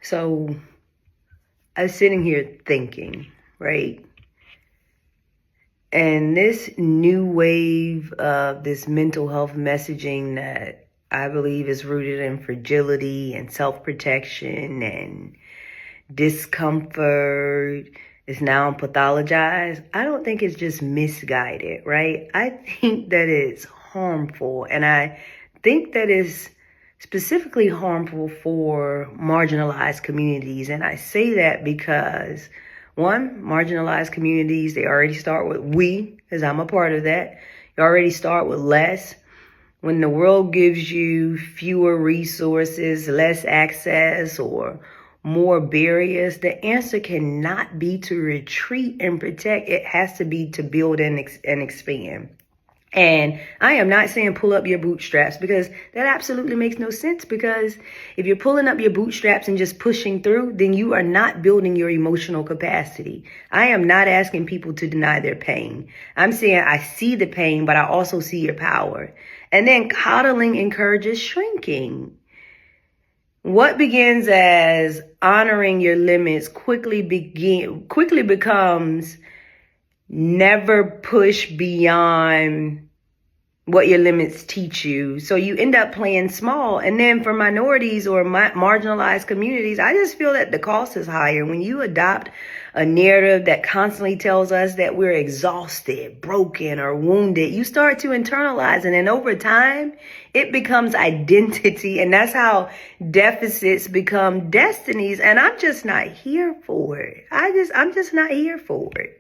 So I was sitting here thinking, right? And this new wave of this mental health messaging that I believe is rooted in fragility and self-protection and discomfort is now pathologized. I don't think it's just misguided, right? I think that it's harmful, and I think that it's specifically harmful for marginalized communities. And I say that because one, marginalized communities, they already start with we, because I'm a part of that. You already start with less. When the world gives you fewer resources, less access, or more barriers, the answer cannot be to retreat and protect. It has to be to build and expand. And I am not saying pull up your bootstraps, because that absolutely makes no sense. Because if you're pulling up your bootstraps and just pushing through, then you are not building your emotional capacity. I am not asking people to deny their pain. I'm saying I see the pain, but I also see your power. And then coddling encourages shrinking. What begins as honoring your limits quickly becomes never push beyond what your limits teach you. So you end up playing small. And then for minorities or marginalized communities, I just feel that the cost is higher. When you adopt a narrative that constantly tells us that we're exhausted, broken, or wounded, you start to internalize it. And over time, it becomes identity. And that's how deficits become destinies. And I'm just not here for it. I'm just not here for it.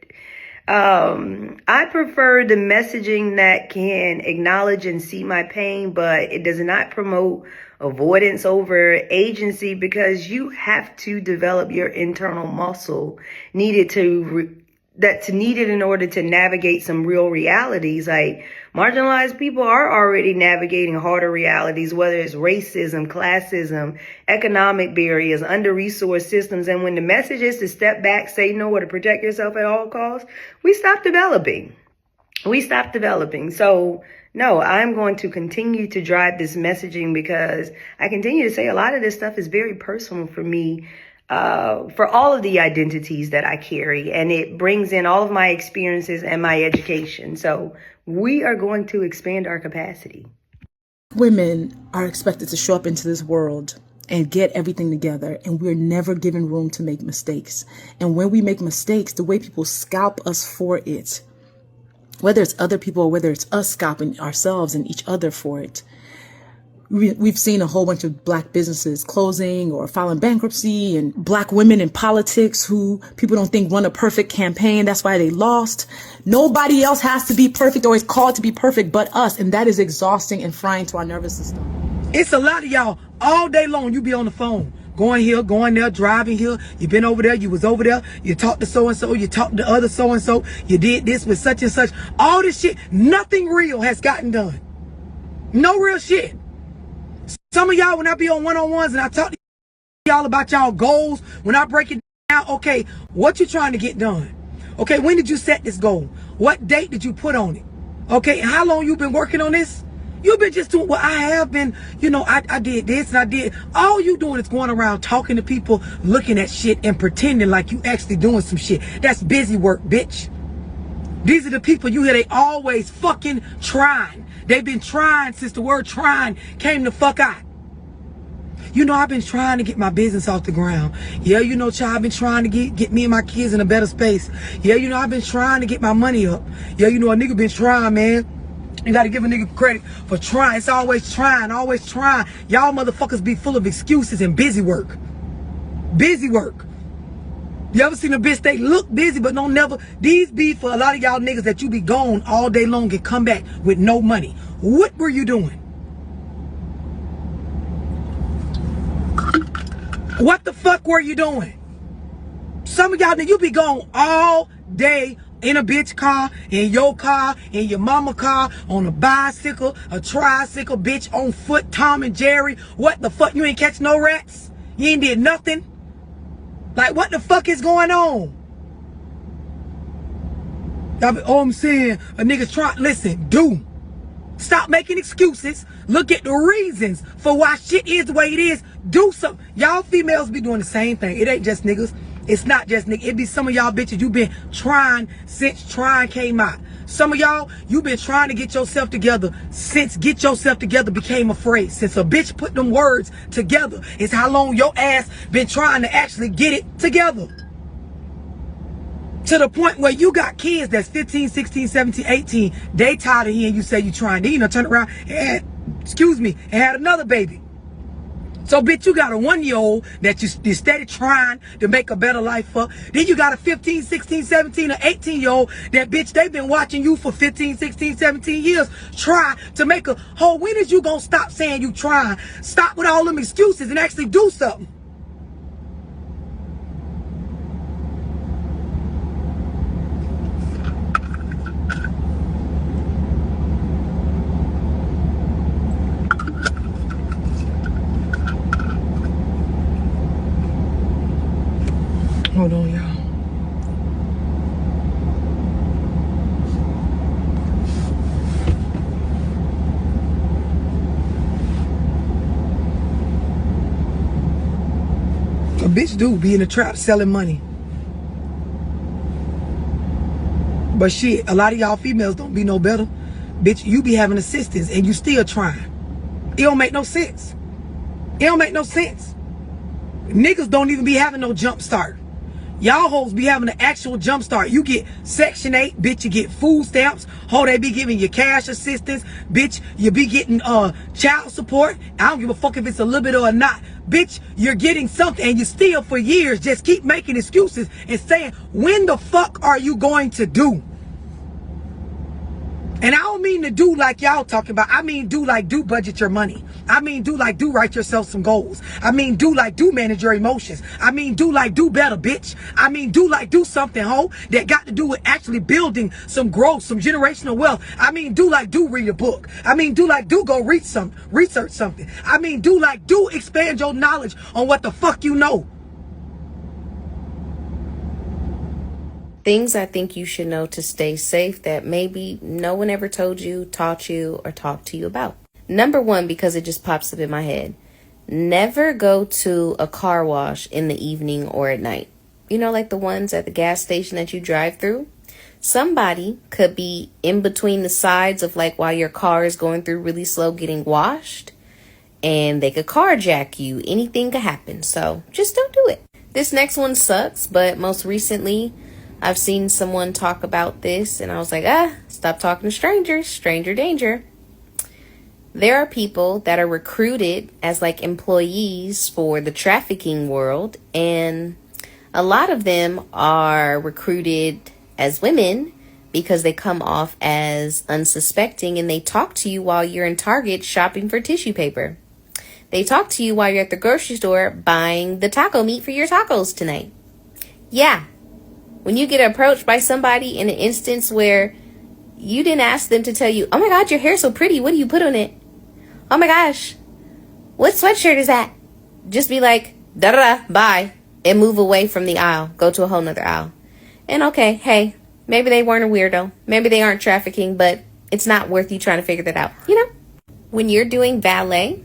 I prefer the messaging that can acknowledge and see my pain, but it does not promote avoidance over agency, because you have to develop your internal muscle needed in order to navigate some real realities. Like, marginalized people are already navigating harder realities, whether it's racism, classism, economic barriers, under-resourced systems. And when the message is to step back, say no, or to protect yourself at all costs, we stop developing. So no, I'm going to continue to drive this messaging, because I continue to say a lot of this stuff is very personal for me, for all of the identities that I carry, and it brings in all of my experiences and my education. So we are going to expand our capacity. Women are expected to show up into this world and get everything together, and we're never given room to make mistakes. And when we make mistakes, the way people scalp us for it, whether it's other people or whether it's us scalping ourselves and each other for it. We've seen a whole bunch of black businesses closing or filing bankruptcy, and black women in politics who people don't think run a perfect campaign. That's why they lost. Nobody else has to be perfect or is called to be perfect but us. And that is exhausting and frying to our nervous system. It's a lot of y'all all day long. You be on the phone, going here, going there, driving here. You been over there. You was over there. You talked to so-and-so. You talked to other so-and-so. You did this with such and such. All this shit. Nothing real has gotten done. No real shit. Some of y'all, when I be on one-on-ones and I talk to y'all about y'all goals, when I break it down, okay, what you trying to get done? Okay, when did you set this goal? What date did you put on it? Okay, how long you been working on this? You've been just doing what I have been, I did this and I did. All you doing is going around talking to people, looking at shit and pretending like you actually doing some shit. That's busy work, bitch. These are the people you hear, they always fucking trying. They've been trying since the word trying came the fuck out. I've been trying to get my business off the ground. Yeah, child, I've been trying to get me and my kids in a better space. Yeah, I've been trying to get my money up. Yeah, a nigga been trying, man. You gotta give a nigga credit for trying. It's always trying, always trying. Y'all motherfuckers be full of excuses and busy work. Busy work. You ever seen a bitch, they look busy, but don't never. These be for a lot of y'all niggas that you be gone all day long and come back with no money. What were you doing? What the fuck were you doing? Some of y'all, you be gone all day in a bitch car, in your car, in your mama car, on a bicycle, a tricycle, bitch, on foot, Tom and Jerry. What the fuck? You ain't catch no rats? You ain't did nothing? Like, what the fuck is going on? I'm saying, a nigga's trying, listen, do. Stop making excuses. Look at the reasons for why shit is the way it is. Do something. Y'all females be doing the same thing. It ain't just niggas. It's not just niggas. It be some of y'all bitches. You been trying since trying came out. Some of y'all, you been trying to get yourself together since get yourself together became a phrase. Since a bitch put them words together is how long your ass been trying to actually get it together. To the point where you got kids that's 15, 16, 17, 18. They tired of hearing you say you trying. Then turn around and, and had another baby. So, bitch, you got a 1-year-old that you steady trying to make a better life for. Then you got a 15, 16, 17, or 18-year-old that, bitch, they've been watching you for 15, 16, 17 years try to make a whole. When is you gonna stop saying you trying? Stop with all them excuses and actually do something. Hold on, y'all. A bitch do be in the trap selling money. But shit, a lot of y'all females don't be no better. Bitch, you be having assistants and you still trying. It don't make no sense. It don't make no sense. Niggas don't even be having no jump start. Y'all hoes be having an actual jump start. You get Section 8, bitch, you get food stamps. Ho, they be giving you cash assistance. Bitch, you be getting child support. I don't give a fuck if it's a little bit or not. Bitch, you're getting something and you still for years just keep making excuses and saying, when the fuck are you going to do? And I don't mean to do like y'all talking about. I mean do budget your money. I mean do write yourself some goals. I mean do manage your emotions. I mean do better, bitch. I mean do something, ho, that got to do with actually building some growth, some generational wealth. I mean do read a book. I mean do go research something. I mean do expand your knowledge on what the fuck you know. Things I think you should know to stay safe that maybe no one ever told you, taught you, or talked to you about. Number one, because it just pops up in my head. Never go to a car wash in the evening or at night. You know, like the ones at the gas station that you drive through? Somebody could be in between the sides of like while your car is going through really slow getting washed. And they could carjack you. Anything could happen. So just don't do it. This next one sucks, but most recently I've seen someone talk about this and I was like, stop talking to strangers, stranger danger. There are people that are recruited as like employees for the trafficking world, and a lot of them are recruited as women because they come off as unsuspecting and they talk to you while you're in Target shopping for tissue paper. They talk to you while you're at the grocery store buying the taco meat for your tacos tonight. Yeah. When you get approached by somebody in an instance where you didn't ask them to tell you, oh my God, your hair's so pretty. What do you put on it? Oh my gosh, what sweatshirt is that? Just be like, da-da-da, bye, and move away from the aisle. Go to a whole nother aisle. And okay, hey, maybe they weren't a weirdo. Maybe they aren't trafficking, but it's not worth you trying to figure that out. You know, when you're doing valet,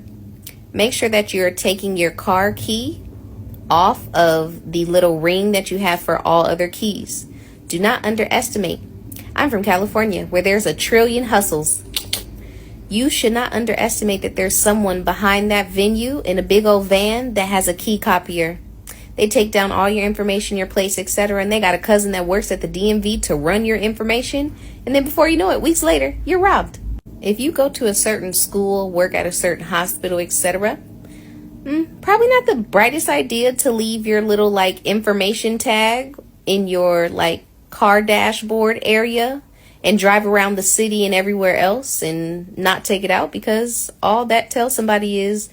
make sure that you're taking your car key off of the little ring that you have for all other keys. Do not underestimate. I'm from California, where there's a trillion hustles. You should not underestimate that there's someone behind that venue in a big old van that has a key copier. They take down all your information, your place, etc. And they got a cousin that works at the DMV to run your information. And then before you know it, weeks later, you're robbed. If you go to a certain school, work at a certain hospital, etc., probably not the brightest idea to leave your little like information tag in your like car dashboard area and drive around the city and everywhere else and not take it out, because all that tells somebody is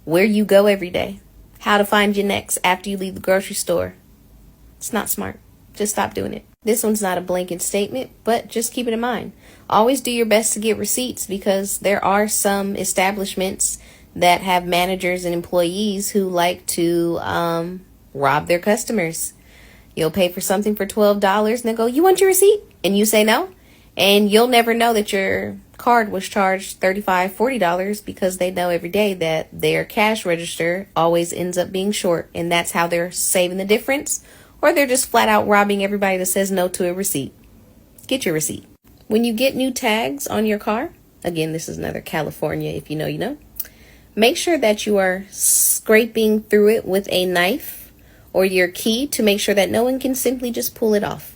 where you go every day, how to find you next after you leave the grocery store. It's not smart. Just stop doing it. This one's not a blanket statement, but just keep it in mind. Always do your best to get receipts, because there are some establishments that have managers and employees who like to rob their customers. You'll pay for something for $12 and they go, you want your receipt? And you say no. And you'll never know that your card was charged $35, $40 because they know every day that their cash register always ends up being short, and that's how they're saving the difference, or they're just flat out robbing everybody that says no to a receipt. Get your receipt. When you get new tags on your car, again, this is another California, if you know, you know, make sure that you are scraping through it with a knife or your key to make sure that no one can simply just pull it off.